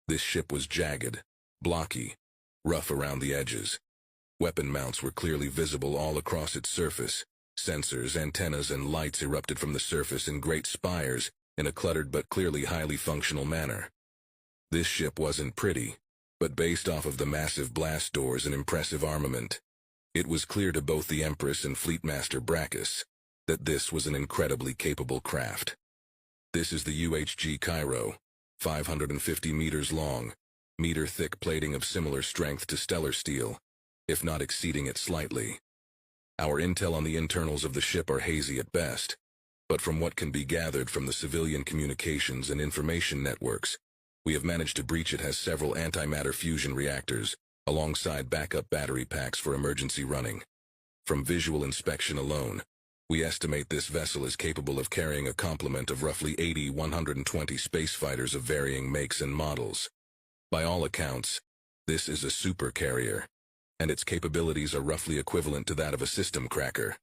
This ship was jagged, blocky, rough around the edges. Weapon mounts were clearly visible all across its surface. Sensors, antennas, and lights erupted from the surface in great spires in a cluttered but clearly highly functional manner. This ship wasn't pretty, but based off of the massive blast doors and impressive armament, it was clear to both the Empress and Fleetmaster Brachus that this was an incredibly capable craft. This is the UHG Cairo, 550 meters long, meter-thick plating of similar strength to stellar steel, if not exceeding it slightly. Our intel on the internals of the ship are hazy at best, but from what can be gathered from the civilian communications and information networks, we have managed to breach it has several antimatter fusion reactors, alongside backup battery packs for emergency running. From visual inspection alone, we estimate this vessel is capable of carrying a complement of roughly 120 space fighters of varying makes and models. By all accounts, this is a super carrier, and its capabilities are roughly equivalent to that of a system cracker.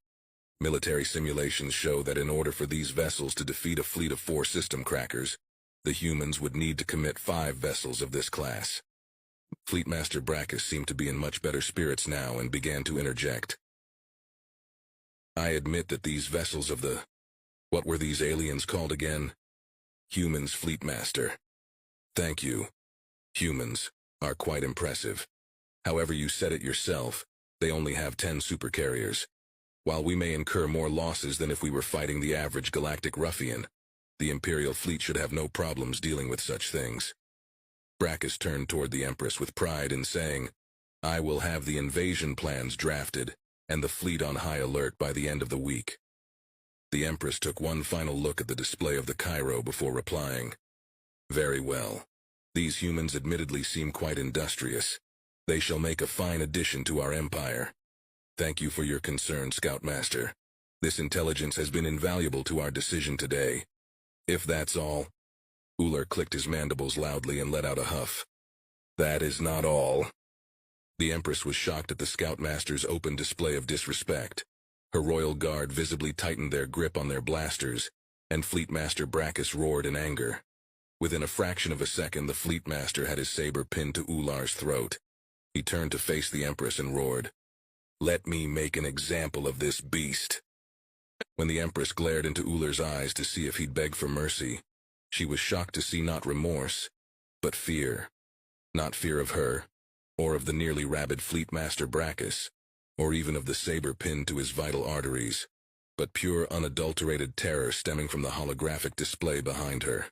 Military simulations show that in order for these vessels to defeat a fleet of 4 system crackers, the humans would need to commit 5 vessels of this class. Fleetmaster Brachus seemed to be in much better spirits now and began to interject. I admit that these vessels of the... What were these aliens called again? Humans, Fleetmaster. Thank you. Humans are quite impressive. However, you said it yourself, they only have 10 supercarriers. While we may incur more losses than if we were fighting the average galactic ruffian, the Imperial fleet should have no problems dealing with such things. Brachus turned toward the Empress with pride in saying, I will have the invasion plans drafted and the fleet on high alert by the end of the week. The Empress took one final look at the display of the Cairo before replying, Very well. These humans admittedly seem quite industrious. They shall make a fine addition to our empire. Thank you for your concern, Scoutmaster. This intelligence has been invaluable to our decision today. If that's all... Uller clicked his mandibles loudly and let out a huff. That is not all. The Empress was shocked at the Scoutmaster's open display of disrespect. Her royal guard visibly tightened their grip on their blasters, and Fleetmaster Brachus roared in anger. Within a fraction of a second, the Fleetmaster had his saber pinned to Ullar's throat. He turned to face the Empress and roared, Let me make an example of this beast. When the Empress glared into Ullar's eyes to see if he'd beg for mercy, she was shocked to see not remorse, but fear. Not fear of her, or of the nearly rabid Fleetmaster Brachus, or even of the saber pinned to his vital arteries, but pure unadulterated terror stemming from the holographic display behind her.